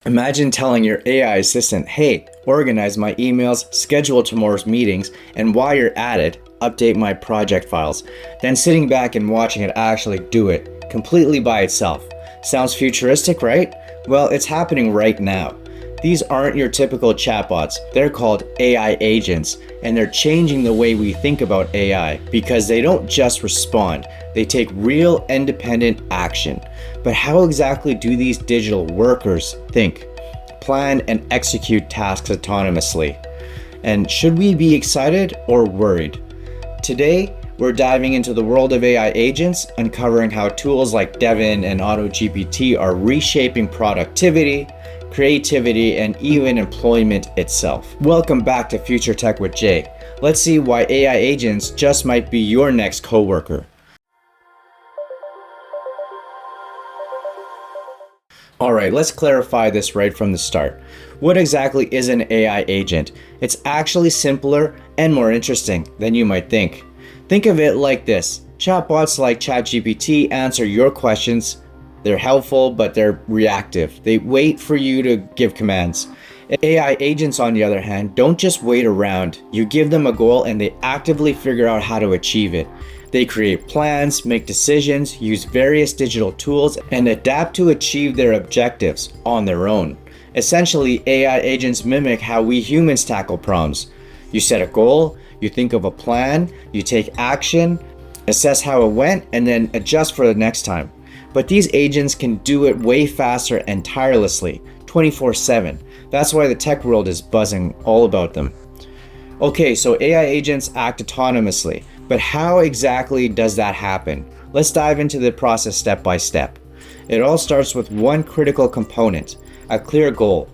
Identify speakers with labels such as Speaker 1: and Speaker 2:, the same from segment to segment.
Speaker 1: Imagine telling your AI assistant, hey, organize my emails, schedule tomorrow's meetings, and while you're at it, update my project files. Then sitting back and watching it actually do it, completely by itself. Sounds futuristic, right? Well, it's happening right now. These aren't your typical chatbots. They're called AI agents, and they're changing the way we think about AI because they don't just respond, they take real independent action. But how exactly do these digital workers think, plan, and execute tasks autonomously? And should we be excited or worried? Today, we're diving into the world of AI agents, uncovering how tools like Devin and Auto-GPT are reshaping productivity, creativity, and even employment itself. Welcome back to Future Tech with Jay. Let's see why AI agents just might be your next coworker. Alright, let's clarify this right from the start. What exactly is an AI agent? It's actually simpler and more interesting than you might think. Think of it like this. Chatbots like ChatGPT answer your questions. They're helpful, but they're reactive. They wait for you to give commands. AI agents, on the other hand, don't just wait around. You give them a goal and they actively figure out how to achieve it. They create plans, make decisions, use various digital tools, and adapt to achieve their objectives on their own. Essentially, AI agents mimic how we humans tackle problems. You set a goal, you think of a plan, you take action, assess how it went, and then adjust for the next time. But these agents can do it way faster and tirelessly, 24/7. That's why the tech world is buzzing all about them. Okay, so AI agents act autonomously, but how exactly does that happen? Let's dive into the process step by step. It all starts with one critical component, a clear goal.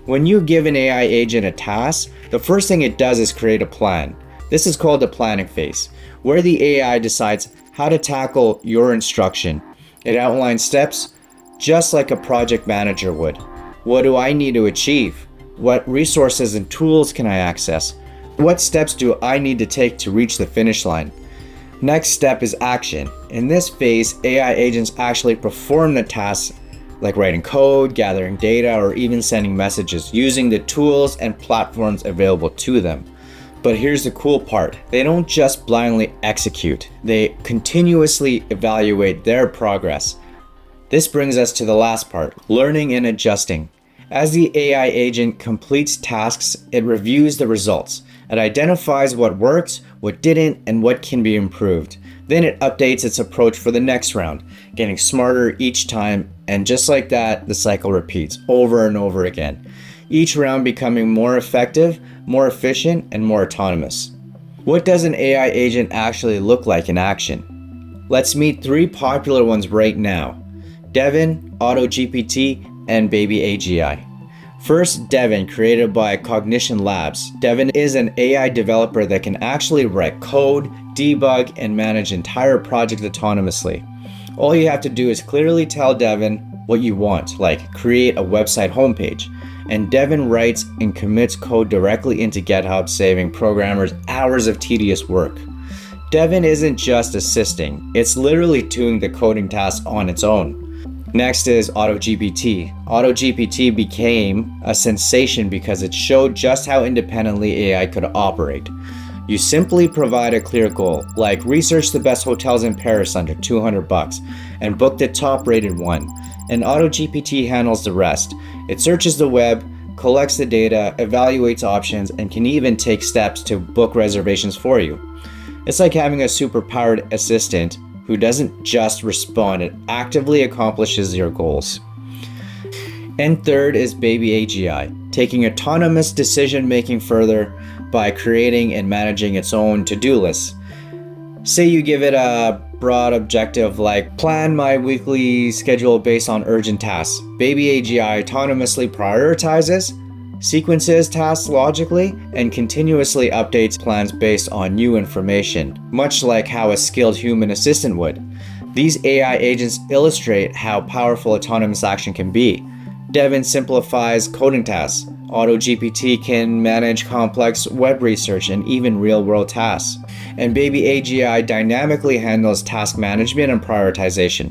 Speaker 1: When you give an AI agent a task, the first thing it does is create a plan. This is called the planning phase, where the AI decides how to tackle your instruction. It outlines steps just like a project manager would. What do I need to achieve? What resources and tools can I access? What steps do I need to take to reach the finish line? Next step is action. In this phase, AI agents actually perform the tasks like writing code, gathering data, or even sending messages using the tools and platforms available to them. But here's the cool part. They don't just blindly execute. They continuously evaluate their progress. This brings us to the last part, learning and adjusting. As the AI agent completes tasks, it reviews the results. It identifies what works, what didn't, and what can be improved. Then it updates its approach for the next round, getting smarter each time, and just like that, the cycle repeats over and over again. Each round becoming more effective, more efficient, and more autonomous. What does an AI agent actually look like in action? Let's meet three popular ones right now: Devin, Auto-GPT, and BabyAGI. First, Devin, created by Cognition Labs. Devin is an AI developer that can actually write code, debug, and manage entire projects autonomously. All you have to do is clearly tell Devin what you want, like create a website homepage. And Devin writes and commits code directly into GitHub, saving programmers hours of tedious work. Devin isn't just assisting, it's literally doing the coding task on its own. Next is Auto-GPT. Auto-GPT became a sensation because it showed just how independently AI could operate. You simply provide a clear goal, like research the best hotels in Paris under $200 and book the top rated one. And Auto-GPT handles the rest. It searches the web, collects the data, evaluates options, and can even take steps to book reservations for you. It's like having a super-powered assistant who doesn't just respond, it actively accomplishes your goals. And third is BabyAGI, taking autonomous decision-making further by creating and managing its own to-do lists. Say you give it a broad objective like plan my weekly schedule based on urgent tasks. BabyAGI autonomously prioritizes, sequences tasks logically, and continuously updates plans based on new information, much like how a skilled human assistant would. These AI agents illustrate how powerful autonomous action can be. Devin simplifies coding tasks. Auto-GPT can manage complex web research and even real-world tasks. And BabyAGI dynamically handles task management and prioritization.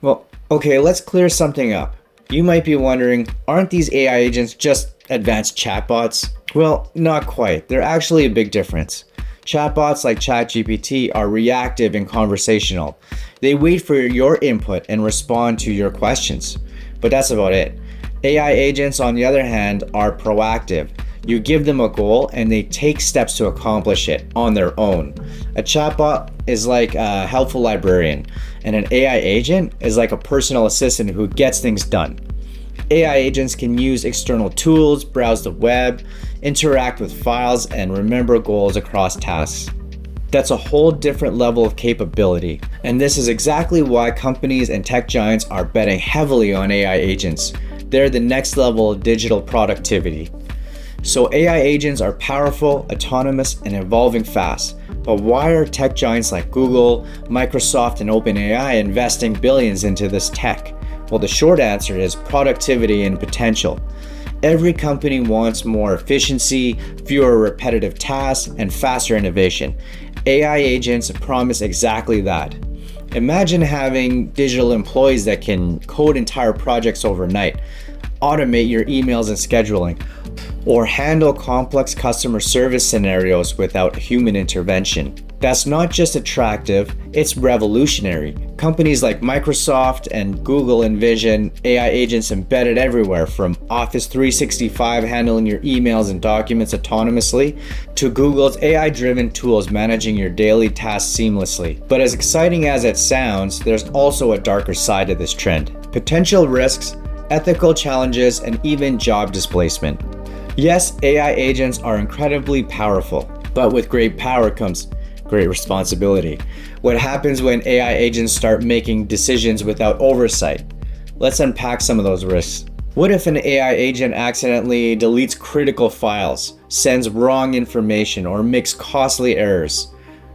Speaker 1: Well, okay, let's clear something up. You might be wondering, aren't these AI agents just advanced chatbots? Well, not quite. They're actually a big difference. Chatbots like ChatGPT are reactive and conversational. They wait for your input and respond to your questions. But that's about it. AI agents, on the other hand, are proactive. You give them a goal and they take steps to accomplish it on their own. A chatbot is like a helpful librarian, and an AI agent is like a personal assistant who gets things done. AI agents can use external tools, browse the web, interact with files, and remember goals across tasks. That's a whole different level of capability. And this is exactly why companies and tech giants are betting heavily on AI agents. They're the next level of digital productivity. So AI agents are powerful, autonomous, and evolving fast. But why are tech giants like Google, Microsoft, and OpenAI investing billions into this tech? Well, the short answer is productivity and potential. Every company wants more efficiency, fewer repetitive tasks, and faster innovation. AI agents promise exactly that. Imagine having digital employees that can code entire projects overnight, automate your emails and scheduling, or handle complex customer service scenarios without human intervention. That's not just attractive, it's revolutionary. Companies like Microsoft and Google envision AI agents embedded everywhere, from Office 365 handling your emails and documents autonomously, to Google's AI-driven tools managing your daily tasks seamlessly. But as exciting as it sounds, there's also a darker side to this trend. Potential risks, ethical challenges, and even job displacement. Yes, AI agents are incredibly powerful, but with great power comes great responsibility. What happens when AI agents start making decisions without oversight? Let's unpack some of those risks. What if an AI agent accidentally deletes critical files, sends wrong information, or makes costly errors?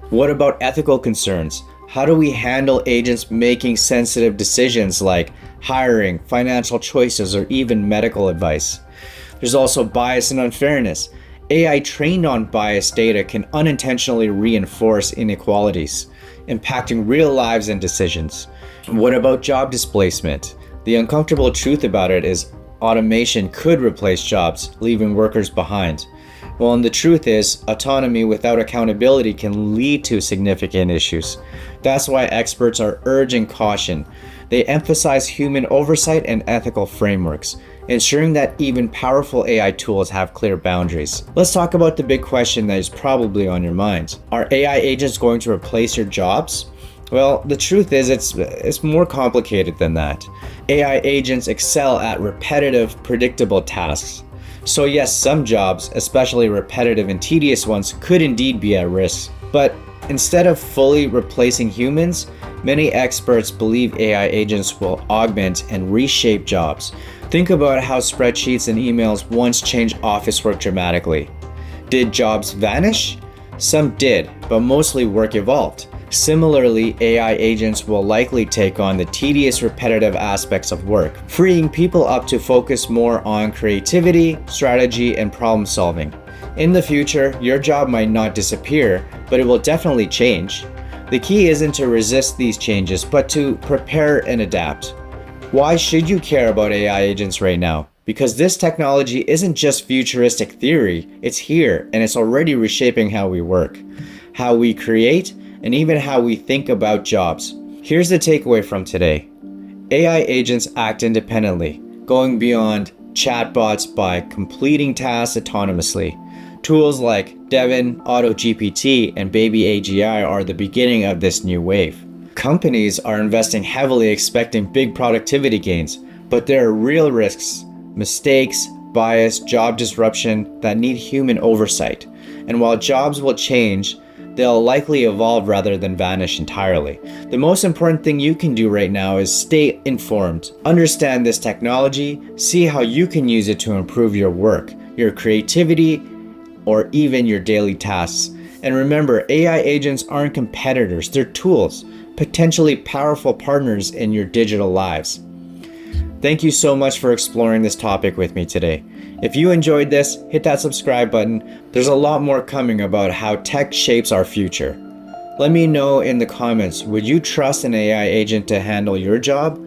Speaker 1: What about ethical concerns? How do we handle agents making sensitive decisions like hiring, financial choices, or even medical advice? There's also bias and unfairness. AI trained on biased data can unintentionally reinforce inequalities, impacting real lives and decisions. What about job displacement? The uncomfortable truth about it is automation could replace jobs, leaving workers behind. Well, and the truth is, autonomy without accountability can lead to significant issues. That's why experts are urging caution. They emphasize human oversight and ethical frameworks, ensuring that even powerful AI tools have clear boundaries. Let's talk about the big question that is probably on your mind. Are AI agents going to replace your jobs? Well, the truth is it's more complicated than that. AI agents excel at repetitive, predictable tasks. So yes, some jobs, especially repetitive and tedious ones, could indeed be at risk. But instead of fully replacing humans, many experts believe AI agents will augment and reshape jobs. Think about how spreadsheets and emails once changed office work dramatically. Did jobs vanish? Some did, but mostly work evolved. Similarly, AI agents will likely take on the tedious, repetitive aspects of work, freeing people up to focus more on creativity, strategy, and problem solving. In the future, your job might not disappear, but it will definitely change. The key isn't to resist these changes, but to prepare and adapt. Why should you care about AI agents right now? Because this technology isn't just futuristic theory, it's here and it's already reshaping how we work, how we create, and even how we think about jobs. Here's the takeaway from today. AI agents act independently, going beyond chatbots by completing tasks autonomously. Tools like Devin, Auto-GPT, and BabyAGI are the beginning of this new wave. Companies are investing heavily expecting big productivity gains, but there are real risks, mistakes, bias, job disruption that need human oversight. And while jobs will change, they'll likely evolve rather than vanish entirely. The most important thing you can do right now is stay informed. Understand this technology, see how you can use it to improve your work, your creativity, or even your daily tasks. And remember, AI agents aren't competitors, they're tools, potentially powerful partners in your digital lives. Thank you so much for exploring this topic with me today. If you enjoyed this, hit that subscribe button. There's a lot more coming about how tech shapes our future. Let me know in the comments, would you trust an AI agent to handle your job?